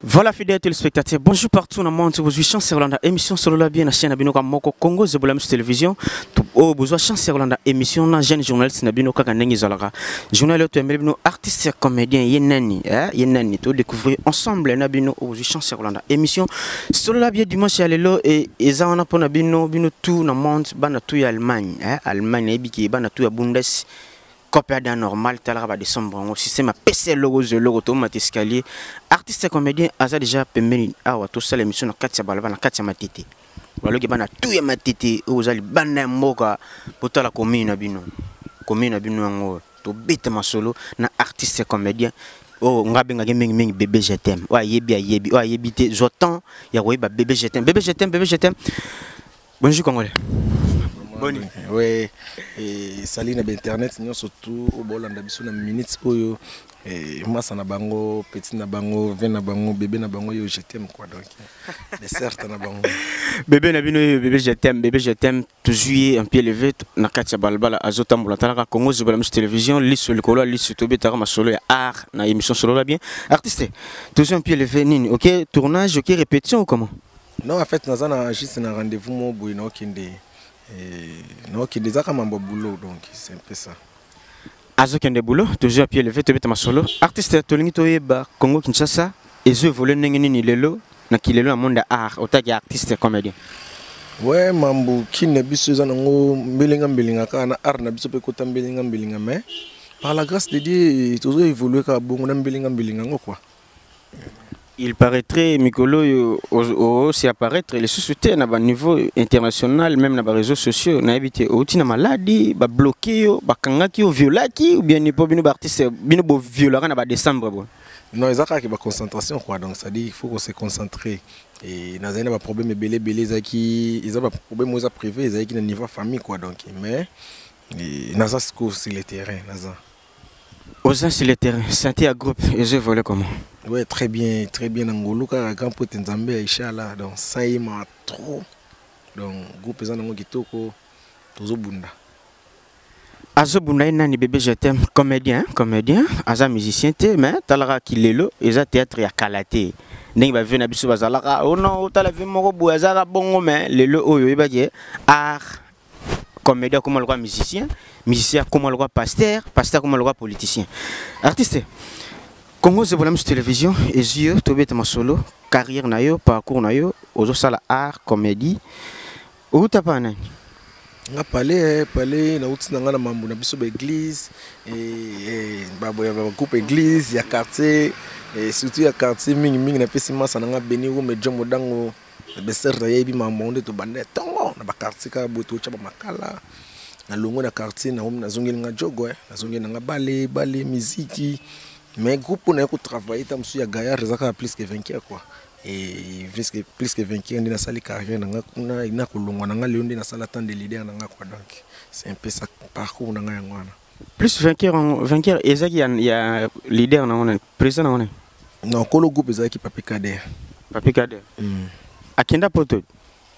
Voilà, fidèles téléspectateurs, bonjour partout dans le monde. Vous avez chance sur l'émission sur la bien, la chaîne Abino Moko Congo, c'est la télévision. Oh, vous avez chance sur l'émission, la jeune journaliste Nabino Kakanengi Zalaga. Journaliste, artiste, comédien, Yenani, tout découvrir ensemble Nabino, vous avez chance sur l'émission. Sur la bien dimanche, il y a l'élo et ils ont un Nabino, Bino tout dans le monde, Banatou Allemagne, Allemagne, Ebiki, Banatou Bundes. Copia d'un normal, talaba de sombre au système à PC logo automatique escalier. Artiste comédien, Aza déjà permis à tout ça l'émission de Katia Balaba, na Katia Matiti. Voilà que bana tout ya Matiti, aux ali bana moka, pour la commune abino. Commune abino en to bête ma solo, na artiste comédien. Oh, ngabenga gaming bébé je t'aime. Ouais, yebi, ouais, yebité, j'entends, ya ouais, bébé je t'aime, bébé je t'aime, bébé je t'aime. Bonjour Congolais. Oui, et salut na internet, nous surtout au Bolanda biso na minutes oyo et massa na bango, petit na bango, vin na bango, bébé na bango yo je t'aime quoi donc. Dessert na bango. Bébé na bino bébé je t'aime toujours un pied levé na Katia Balbala azotambola talaka Congo zobala mu télévision li sur le colo li sur tobe tara masolo ya art na émission solo la bien. Artiste, toujours un pied levé nini, OK, tournage, OK, répétition ou comment? Non, en fait, nous avons juste un rendez-vous mo boino kinde. Non, qui déjà comme un boulot, donc c'est un peu ça. Azo kende boulot, toujours à pied levé, tu ma solo. Artiste, tu l'ingito ba Congo Kinshasa, et je voulais n'engeni lelo, na kilelo a monde art, autant artiste comédien. Ouais, mambo qui ne biso zanango belinga kana art na biso pe kota belinga mais par la grâce de Dieu, toujours évoluer ka bongo na belinga quoi. Il paraîtrait, Mikolo, aussi apparaître les sociétés à niveau international, même dans les réseaux sociaux, na évité outil na maladie, ba bloqué, ba kangaki, violaki, ou bien ni pas bino artiste, bino bo violara na ba décembre bon. Non, ils ont qu'à ba concentration quoi, donc ça dit il faut qu'on se concentre et dans un problème belé zaki, ils ont pas problème aux privé, ils ont qui niveau famille quoi donc mais naza scout sur le terrain naza. Aux sur le terrain, santé à groupe, et je volais comment? Ouais, très bien, Angolo, car grand pote Nzambe, Inch'Allah, donc ça y m'a trop. Donc, groupe les gens qui toko, tozo bunda. Azo bunda nani bébé je t'aime comédien, aza musicien te, mais talara kilelo, eza théâtre ya kalaté. Nengi ba vena biso bazalaka, oh non, tala ve moko bo azara bongo mais lelo oyo ebaki art comédien comme le roi musicien comme le roi pasteur comme le roi politicien. Artiste Congo c'est pour télévision et yeux tobé ma solo carrière na yo parcours na yo ozo sala art comédie ou ta pas nani nga palais na uti na mambo na biso ba église et babo ya groupe église ya quartier et surtout ya quartier mingi na pesi masa na nga beniro me jomo dango beserta yebi mambo nde to bande tongo na ba quartier ka boto cha ba makala na longo na quartier na na zongeli nga jogo na zongeli nga balé musique. Mais groupe on a travaillé tam sur ya Gaillard rezaka plus que 20 quoi et plus que 20 ndi na sali carrière na ina kolongwa na nga leonde na sala tant de leader na nga quoi donc c'est un peu ça parcours na nga ngwana plus 20 ezaki ya leader na ngona président na ngona non ko le groupe ezaki Papi Kader akenda poto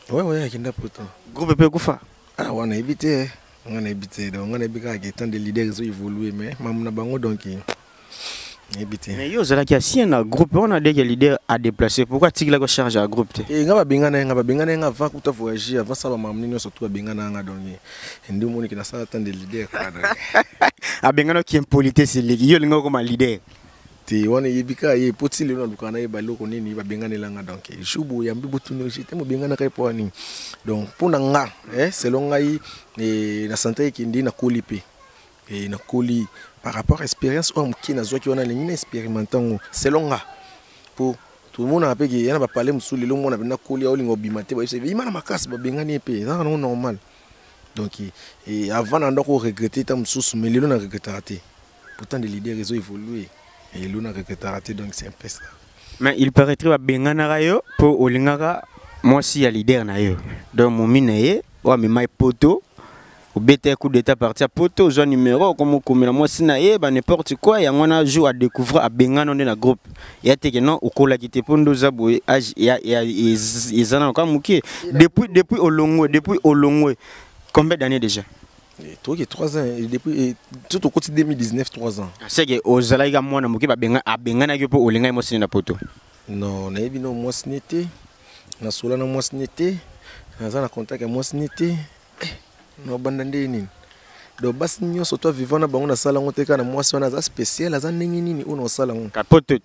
ouais akenda poto groupe pe kufa on a évité donc on a bika que tant de leaders ils ont évolué mais mamuna bango donc mais yo zala ki asien na groupe on a des leaders à déplacer pourquoi tigla ko charge à groupe te et nga bengana nga va kuta voyager avant ça ba mamnino surtout bengana nga donc ndi moni ki na sala tant de leaders a bengana ki impolitesse ligi yo linga ko ma leader te wana yebika ye poti le na lukana ye baloko nini ba bengana langa donc shubu yambi butuni jite mo bengana kai poani donc pona nga selon ngai na santé ki ndi na kolipe et na koli par rapport à l'expérience qui n'a pas été expérimentant selon moi pour tout le monde a pas qui a parlé sur le monde a bien collé au lingo bimaté c'est il m'a macasse ba bengani pe ça non normal donc et avant d'en regretter tam sous mais le on a regretté raté pourtant les leaders ils ont évolué et le on a regretté raté donc c'est un peu ça mais il paraîtrait ba bengana rayo pour olingaka moi si ya leader na yo donc mon minaye wa mi mai poto au BT coup d'état parti à poto zone numéro comme comme moi sinaye ba n'importe quoi ya ngona jour à découvrir à bengana on na groupe ya te que non okola kite pondo za boy âge ya ezana comme muki depuis olongwe combien d'années déjà toi qui 3 ans depuis tout au quotidien 2019 3 ans c'est que ozala ga mwana muki ba bengana ke po olinga mo sina poto Non, nayebi no mwasi nité. Na sola na mwasi nité. Naza na contact ya mwasi nité. No banda nini. Do basi nyonso to vivant na bango na sala ngo teka na mwasi wana za spécial aza ndenge nini ono sala ngo. Kapoto.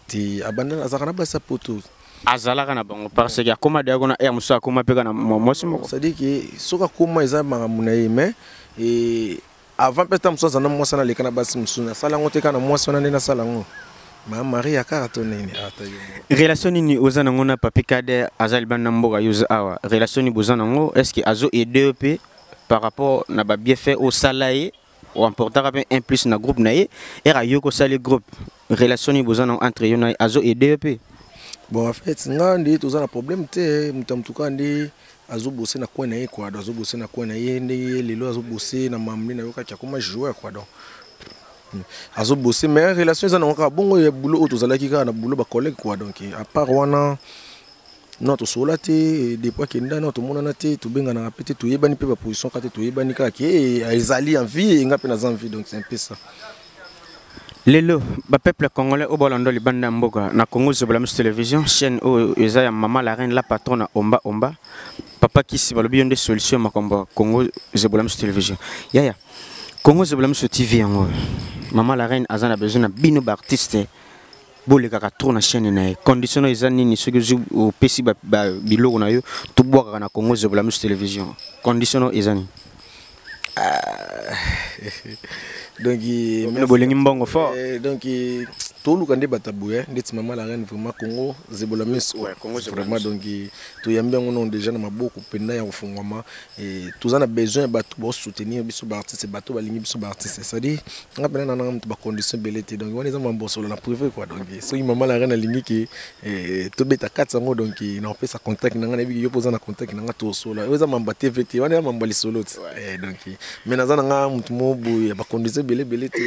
Ti abanda azaka na basa poto. Azalaka na bango parce que akoma diago na muso akoma peka na mwasi moko. C'est à dire que soka koma eza makamuna ye mais et avant peut-être muso za na mwasi na leka na basi muso na sala ngo teka na mwasi wana na sala ngo. Ma Marie akarato nini atayo. Relation ni ozana ngona papi kade azali bana mboka yuza awa. Relation ni bozana ngo est-ce que azo aider pe par rapport na ba bien fait au salaire ou emporter un plus na groupe naie et rayoko sali groupe. Relation ni bozana entre yo na azo aider pe. Bon en fait nga ndi toza na problème te mutamtuka ndi azo bosser na coin naie quoi, azo bosser na coin naie ndi lelo azo bosser na mamli na yoka kya koma jouer quoi donc. Azo bosser mais relation za na ka bongo ya boulot auto zalaki ka na boulot ba collègue quoi donc à part wana non to sola te depuis que nda non to mona na te to benga na pété to yebani pe ba position ka te to yebani ka ki ezali en vie nga pe na envie donc c'est un peu ça. Lelo ba peuple congolais au bolando li banda mboka na Congo Zobolamus télévision chaîne o eza ya maman la reine la patronne omba omba papa kisi balobi yonde solution makomba Congo Zobolamus télévision yaya Congo Zobolamus TV yango maman la reine azana besoin na bino ba artiste bole kaka trop na chaîne na condition eza nini ce que je au pesi ba biloko na yo to boka na Congo Zobolamus télévision condition eza ni donc le bolingi mbongo fort donc tout le monde batabuye ndeti maman la reine vraiment Congo Zobolamus Congo vraiment donc to yambi ngono déjà na maboko penda ya kufungwama et tous en a besoin bato bo soutenir biso ba artiste bato balingi biso ba artiste ça dit nga pena na ngam ba condition belete donc on est en bosso na privé quoi donc so maman la reine alingi ki to beta 4 ngo donc na opé sa contact na nga bi yo poza na contact na nga to sola eza mamba TVT wana mamba lisolo donc mais na za nga mutu mo boye ba condition belete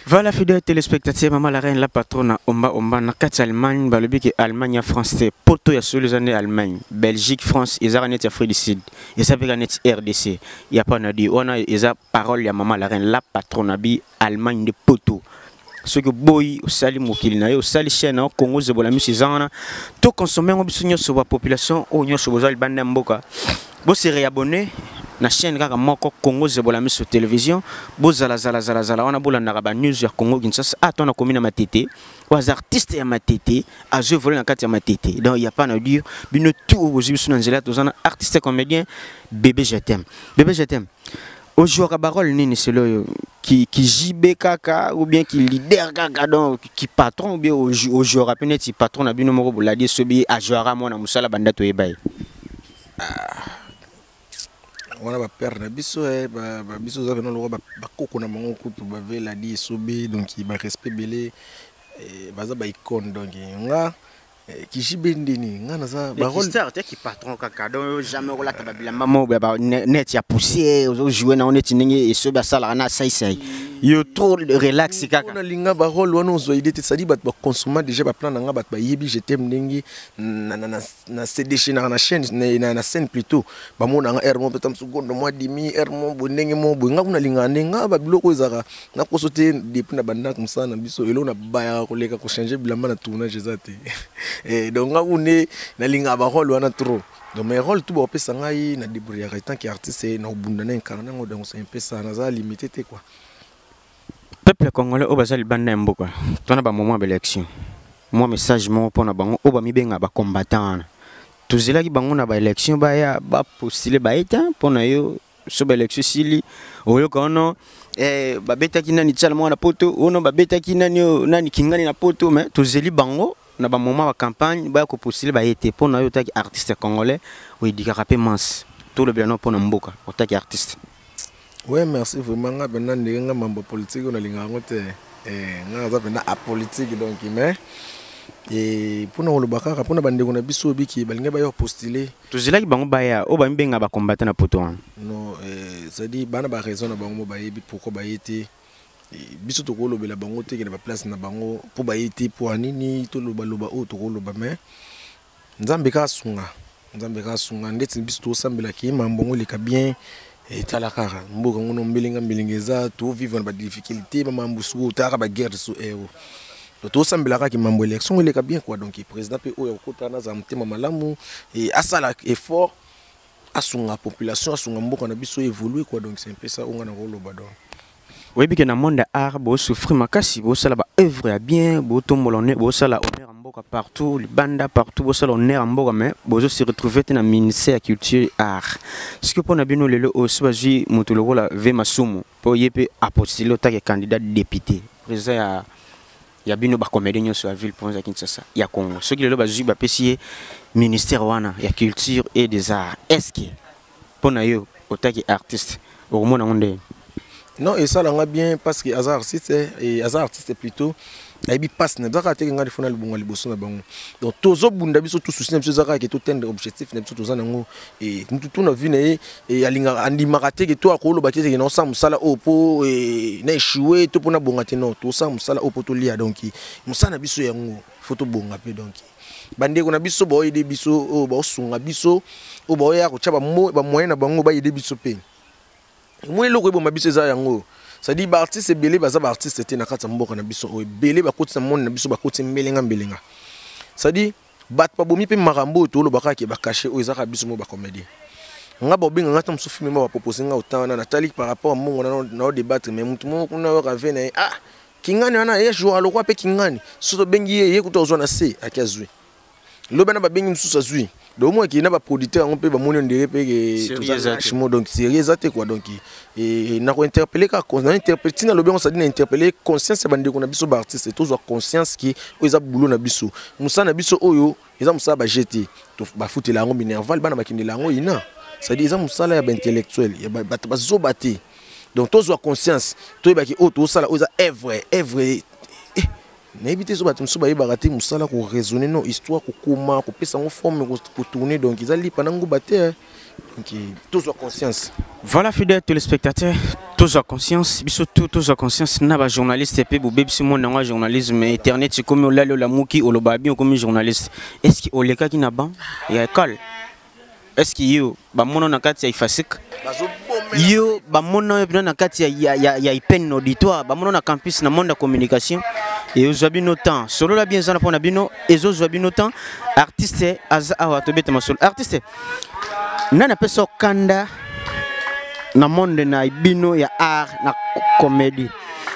voilà fidèles téléspectateurs maman la reine la patronne omba omba na kati Allemagne balobi ke Allemagne France te poto ya solo zane Allemagne Belgique France ezara net Afrique du Sud eza peka net RDC ya pa na di ona eza parole ya maman la reine la patronne bi Allemagne de poto ce que boy osali mokili na yo osali chaîne au Congo Zobolamus ezana to consommer ngo biso nyoso ba population o nyoso bozali banda mboka bo se réabonner na chaîne kaka moko Congo Zobolamus télévision bozala zala wana bolanda ba news ya Congo Kinshasa atona komina matete was artiste ya matete azo voler na kati ya matete donc il y a pas à dire bino tout aux biso na nzela tozana artiste comédien bébé je t'aime au joueur à parole nini c'est le qui JB kaka ou bien qui leader kaka donc qui patron ou bien au joueur appelé petit patron na bino moko boladi sobi a joueur mo na musala banda to ebay on a perdre na biso biso za venons le ba koko na bango kutu ba vela di sobi donc ba respect belé baza ba icône donc nga qui jibendini nga naza ba rôle qui patron kaka donc jamais rola ta babila mamo ba net ya poussière au jouer na on est ningi et so ba sala na sai yo trop relax kaka on a linga ba rôle wana zo idée ça dit ba consommer déjà ba plan nga ba yebi je t'aime ningi na CD na chaîne na scène plutôt ba mona nga air mo petam seconde moi demi air mo bonenge mo nga kuna linga nga ba biloko ezaka na kosote depuis na banda comme ça na biso elo na ba ko leka ko changer bilamba na tournage ezate et donc nga une na linga ba rôle wana trop donc mes rôles tout ba pesa ngai na débrouiller tant qu'artiste na obunda na incarner ngo donc c'est un peu ça na za limité quoi. Peuple congolais au bazali banda mboka tona ba moment d'élection moi message mon pona bango o ba mi benga ba combattant tuzela ki bango na ba élection ba ya ba postuler ba eta pona yo so ba élection sili oyo kono ba beta ki nani tsala mwana poto ono ba beta ki nani kingani na poto mais tuzeli bango na ba moment ba campagne ba ko postuler ba eta pona yo taki artiste congolais o idika rapé mince tout le bien pona mboka o taki artiste. Ouais, merci vraiment. Nga bena ndenge mambo politique on linga ngote nga za bena apolitique donc mais pona o lobaka pona bandeko na biso biki balinga ba yo postuler tuzela ki bango ba ya o ba mbenga ba combattre na poto non ça dit bana ba raison na bango ba yebi pourquoi ba yete biso to ko lobela bango te ke na ba place na bango pour ba yete pour anini to loba o to ko loba mais nzambe ka sunga ndeti biso to sambela ki mambo ngo leka bien et talakara mboka ngono mbilinga za to vivre ba difficulté ba mambusu ta ba guerre so ero donc to sambelaka ki mambo élection il est bien quoi donc président pe oyo kotana za mtema malamu et asala effort asunga population asunga mboka na biso évoluer quoi donc c'est un peu ça on a rolo badon. Oui, bien que dans le monde art, bo souffrir makasi, bo sala ba œuvre à bien, bo tombolone, bo sala honneur en mboka partout, les bandas partout, bo sala honneur en mboka mais bo se retrouver dans le ministère de culture et art. Ce que pour nabino lelo aussi baji mutuloko la ve masumu, pour yepe apostilo ta ke candidat député. Président ya bino ba comédien sur la ville pour Kinshasa. Ya Congo. Ce qui lelo baji ba pesier ministère wana ya culture et des arts. Est-ce que pour na yo otaki artiste au monde onde non, et ça l'a bien parce que hasard artiste plutôt il passe na zaka te ngari fona libonga liboso na bango donc tozo bunda biso tout souci na biso zaka ke to tendre objectif na biso to zana ngo et mutu na vie na et alinga andimaka te ke to akolo ba ke na sa musala opo na échouer to pona bonga te non to sa musala opo to lia donc musana biso yango photo bonga pe donc bande ko na biso bo yede biso o ba sunga biso o ba ya ko chaba ba moyen na bango ba yede biso pe moi loko bo mabiso za yango ça dit ba artiste belé ba za ba artiste te na kata mboka na biso o belé ba kotisa monde na biso ba kotisa mbelenga ça dit bat pa bomi pe marambo to lo baka ke ba cacher o za ka biso mo ba comédie nga bo binga ngata mso film mo ba proposer nga autant na tali par rapport à mon na débattre mais mutu mo kuna wa ka vena kingani wana ye jo aloko pe kingani so bengi ye kutozwa na se akazwi lo bana ba bengi msusa zwi donc moi qui n'a pas producteur on peut ba moni ndere pe que donc sérieux zate quoi donc et na ko interpeller ka na interpréter na lobi on ça dit na interpeller conscience bande ko na biso ba artiste toujours conscience qui oza boulot na biso musa na biso oyo eza musa ba jeter to ba futela ngo minerval bana bakindela ngo ina ça dit eza musala ya ba intellectuel ya ba zo baté donc toujours conscience to ba ki o to sala oza œuvre na éviter so batum so ba yebaka te musala ko raisonner non histoire ko koma ko pesa ngo forme ko tourner donc ils ali panango bater donc tous en conscience. Voilà fidèles téléspectateurs, tous en conscience, biso tous en conscience na ba journaliste pe bo bebi mon na journalisme internet c'est comme la muki o lo ba bien comme journaliste. Est-ce que oleka ki na ban ya école? Est-ce que yo ba mono na kati ya ifasik? Yo ba mono na kati ya ipen auditoire, ba mono na campus na monde de communication. Et aux habits temps, solo la bien zana pour nabino, et aux habits temps, artiste, awa to bete masol, artiste. Nana peso kanda, na monde na ibino ya art na comédie.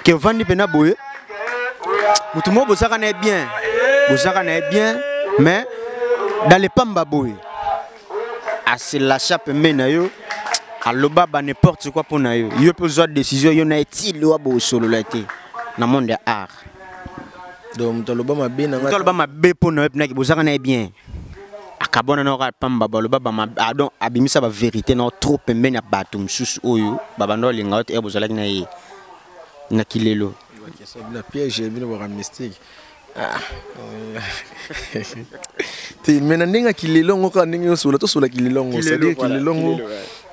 Que vandi pena boye, mutumo bozaka na bien, mais dans les pamba boye, assez la chape mena yo, aloba ba n'importe quoi pour na yo, yo peut avoir décision yo na eti lo abo solo la té, na monde ya art. Donc toloba mabe na ngata toloba mabe pona na ki bozaka na bien akabona na ka pamba baloba ba donc abimisa ba vérité na trop pembe na batum susu oyo baba ndo linga ot e bozala na ye na kilelo na piège bino ba mystique te mena ndinga kilelo ngoka ndinga sola to sola kilelo ngo c'est-à-dire kilelo ngo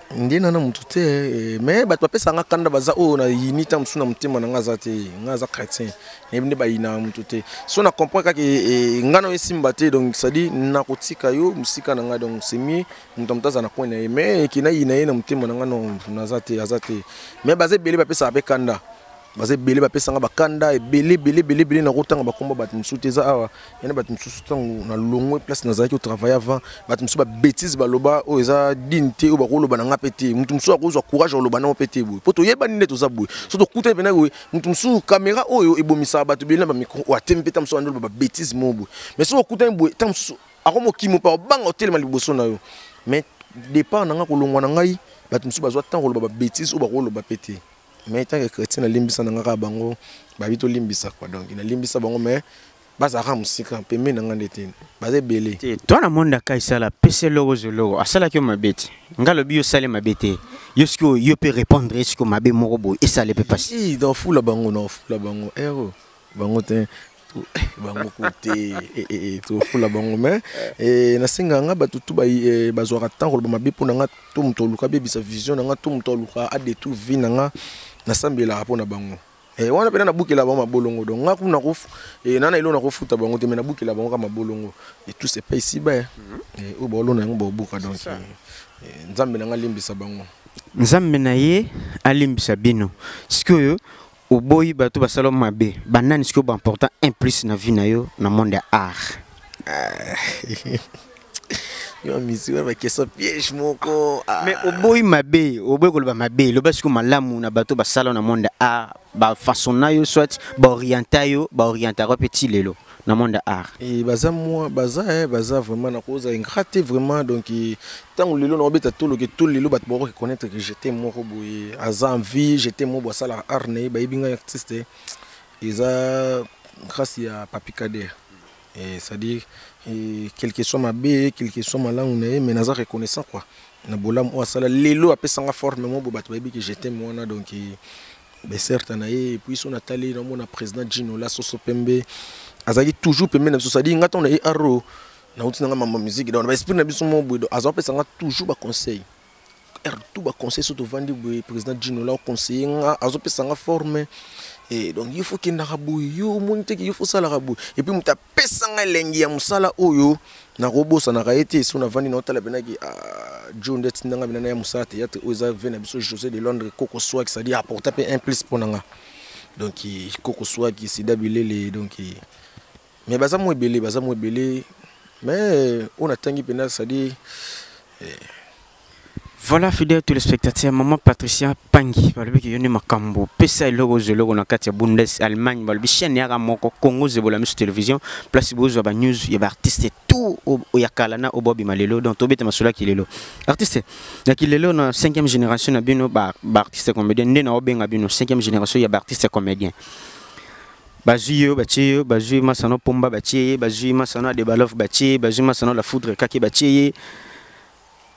ndina na mutu te mais bato bapesa nga kanda baza o na yinita msuna mtima na ngaza te ngaza chrétien ne ba yina mutu te so na comprendre ka ke ngano esimba te donc ça dit na kotika yo musika na nga donc c'est mieux mutamtaza na kwena mais kina yina na mtima na ngano na zate azate mais baze belé bapesa ba kanda baze belé bapesa nga bakanda e belé na kotanga bakomba bat msute za awa yana bat msusu tangu na longwe place na zaki au travail avant bat msusu ba bêtise baloba o eza dinte o bakoloba na ngapete mutu msusu akozwa courage oloba na opete boy poto yeba ninde to za boy so to kuta pena we mutu msusu caméra oyo ebomisa bato belé na ba micro o atempeta msusu andolo ba bêtise mo boy mais so kuta boy tam msusu akomo kimo pa banga hotel maliboso na yo mais départ na nga kolongwa na ngai bat msusu bazwa tango oloba ba bêtise o bakoloba pete mais tant que chrétien na limbisa na ngaka bango babito limbisa quoi donc na limbisa bango mais bazaka musika pembe na ngandete baze belé toi na monde ka isala pese logo zolo asala ki mabete ngalo bio sale mabete yosko yo peut répondre est-ce mabe morobo et ça le peut passer si dans fula bango na fula bango héros bango te bango côté to fula bango mais na singa nga batutu ba bazwaka tango ba mabe pona nga to mutoluka bebisa vision nga to mutoluka a de tout vie nga na sambela rapona bango wana pena na bukela bango mabolongo donc nga kuna ko nana ilo na ko futa bango te mena bukela bango kama bolongo et tout c'est pas ici ba o bolo na ngo buka donc nzambe na nga limbisa bango nzambe na ye alimbisa bino sikoyo au boy bato basalo mabe banani ce qui est important un plus na vie na yo na monde ya art. Yo misi wa question piège moko. Mais au boy mabe ko ba mabe lo parce que malamu na bato basalo na monde ya art ba façon na yo soit ba orienter petit lelo na monde ya art. Et baza moi baza vraiment na cause ingrate vraiment donc tant lelo na obeta tout lelo bat boko connaître que j'étais moko boye aza envie j'étais mo bo sala art ne ba ibinga artiste eza grâce à Papi Kader. Et c'est-à-dire quelque soit ma bé quelque soit ma langue mais naza reconnaissant quoi na bolam o sala lelo apesanga forme mo bo bat ba que j'étais moi na donc ben certes na et puis son atali na mon président Gino la Soso Pembe azaki toujours pembe na so dit ngato na aro na utina ngama musique donc ba esprit na biso mo bodo azope sanga toujours ba conseil tout ba conseil surtout vandi boy président Gino la conseiller nga azope sanga forme et donc il faut qu'il na rabu yo monte qu'il faut ça la rabu et puis muta pesanga lengi ya musala oyo na robo ça na raité so na vandi na otala benaki John det ndanga bina na musala théâtre oza vena biso José de Londres Coco Soa qui ça dit apporter un plus pour nanga donc Coco Soa qui c'est dabilé donc mais baza mo belé mais on a tangi pena ça dit voilà fidèle téléspectateurs maman Patricia Pangi balobi ki yoni makambo pesa logo zelo na kati ya Bundes Allemagne balobi chaîne ya moko Congo zebola sur télévision place bozo ba news ya ba artiste tout o yakala na obobi malelo donc tobeta masula ki lelo artiste na ki lelo na 5e génération na bino ba artiste comédien ndena obenga bino 5e génération ya ba artiste comédien bazuyo batie bazuyo masano pomba batie bazuyo masano de balof batie bazuyo masano la foudre kaki batie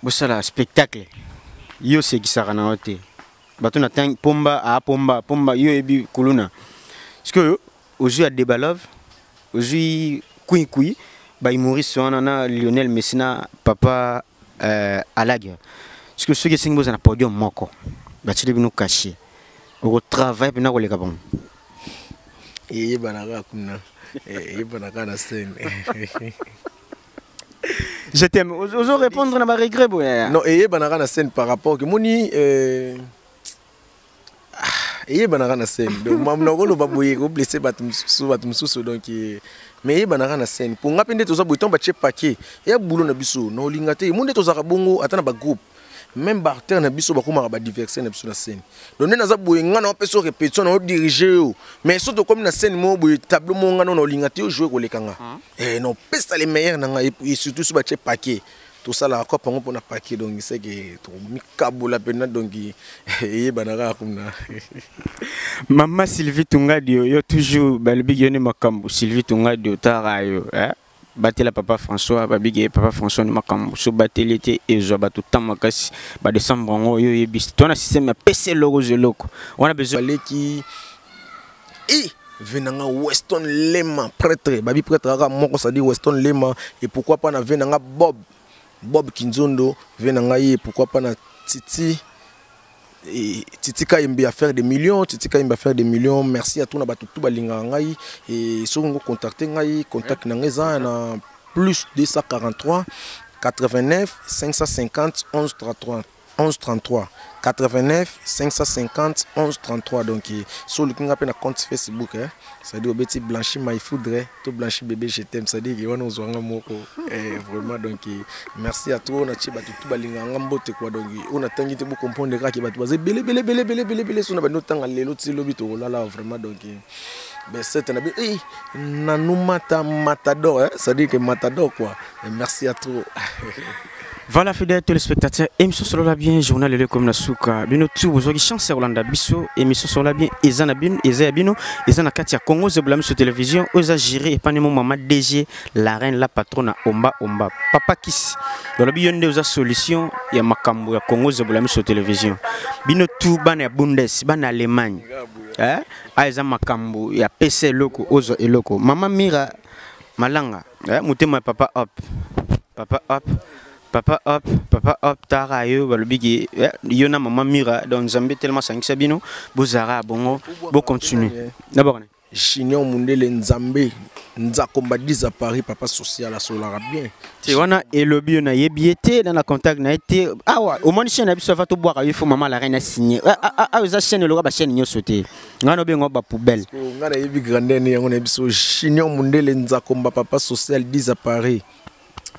bosala spectacle yo se gisaka na hote bato na tang pomba a pomba yo ebi kuluna parce que ozu a debalov ozu kui ba Maurice wana na Lionel Messi na papa Alagia parce que ceux qui sing na podium moko batile bino caché au travail pena ko leka bon et banaka kuna et banaka na scène. Je t'aime. Oso répondre na ba regret boya. Non, et banaka na scène par rapport que moni et banaka na scène. Donc mam na ko lo ba boye ko blessé batum susu donc mais banaka na scène. Pour ngapende to za boiton ba che paquet. Ya boulot na biso no lingate. Monde to za bongo atana ba groupe. Même barter na biso ba kuma ba diverser na biso na scène. Donc na za boye ngana on peut so répétition na diriger mais surtout comme na scène mo boye tableau mo ngana no lingate jouer ko lekanga. Et non pesta les meilleurs na et surtout so ba che paquet. Tout ça là quoi pour na paquet donc c'est que to mikabo la pena donc banaka kumna. Maman Sylvie Tungadio yo toujours balbi yone makambo Sylvie Tungadio tarayo batela papa François babige papa François ni makambo so batelete ezo batu tamakasi ba décembre ngo yo yebisi tona système ya PC logo zeloko on a besoin qui venanga Weston Lema prêtre babi prêtre aka moko ça dit Weston Lema et pourquoi pas na venanga Bob Kinzondo venanga et pourquoi pas na Titi Kayembe à faire des millions, merci à tout na batu tout balinga ngai et so ngo contacter ngai contact na ngeza na plus 243 89 550 11 33 89 550 11 33 donc sur le kinga pe na compte Facebook ça dit obeti blanchi my foudre tout blanchi bébé je t'aime ça dit on nous zonga moko vraiment donc merci à toi na chiba tout balinga ngambote quoi donc on a tangi te bu comprendre ka ki batu baze belé so na ba notanga lelo tsilo bito lala vraiment donc ben c'est un nanou matador ça dit que matador quoi et merci à toi. Voilà fidèles téléspectateurs, émission sur la bien journal le comme na souka bino tu bozoki chance Rolanda biso émission sur la bien ezana bino ezabino ezana kati ya Congo zeblam sur télévision oza gérer epanemo maman DG la reine la patronne omba papa Kiss dans la biyonde oza solution ya makambo ya Congo zeblam sur télévision bino tu bana ya Bundes bana Allemagne aiza makambo ya PC loko ozo eloko mama Mira Malanga mutema papa up tarayo balobiki yona maman Mira donc Zambé tellement sangisa bino bozara bongo bo continuer d'abord Chignon Mundele Nzambé Nzakomba 10 à Paris papa social à solara bien. Tu vois na elobi na yebiete dans la contact na été ah ouais au moins chaîne biso va to boire il faut maman la reine a signé ah za chaîne le ba chaîne nyo sauter ngano be ngo ba poubelle ngana yebi grandeur yango na biso chignon mundele Nzakomba papa social 10 à Paris.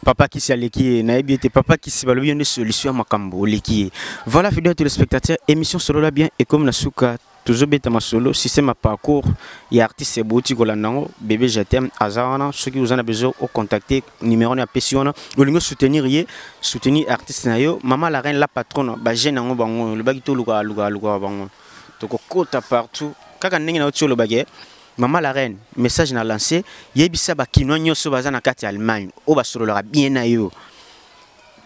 Papa qui s'est aleki na yebiete papa qui s'est balobi une solution à makambo leki. Voilà fidèles téléspectateurs émission solo la bien et comme la souka toujours bête ma solo système à parcours et artiste c'est bouti kolandango bébé je t'aime azana ceux qui vous en a besoin au contacter numéro na pession ou lingo soutenir artiste na yo maman la reine la patronne ba jeune ngo bango le bagito luka bango to ko kota partout kaka ndenge na otio le bagé maman la reine message na lancé yebisa ba kino nyoso bazana kati Allemagne o ba solo la bien na yo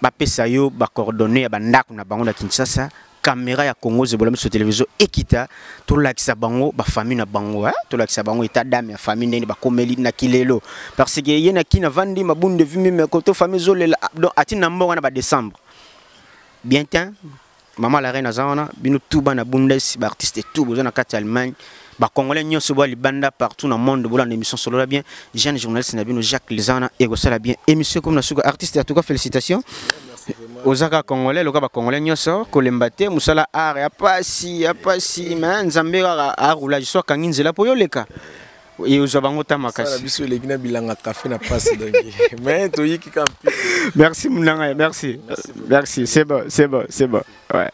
ba pesa yo ba coordonner ba ndako na bango na Kinshasa caméra ya Congo zebola sur télévision ekita to lakisa bango ba famille na bango to lakisa bango état d'âme ya famille ndeni ba komeli na kilelo parce que yena kina vandi mabunde vimi me koto famille zolela donc atina mbongo na ba décembre bien temps maman la reine azana bino tout bana bundes ba artiste tout bozana kati Allemagne ba congolais nyonso bo libanda partout dans monde bola émission solo la bien jeune journaliste na bino Jacques Lizana et gosala bien émission comme na suka artiste en tout cas félicitations. Ozaka congolais loka ba congolais nyoso kolembate musala art ya pasi man nzambera a roulage so kanginzela po yoleka et ozabango tamakasi ça biso lekina bilanga café na passe donc mais to yiki kampi merci munanga merci c'est bon ouais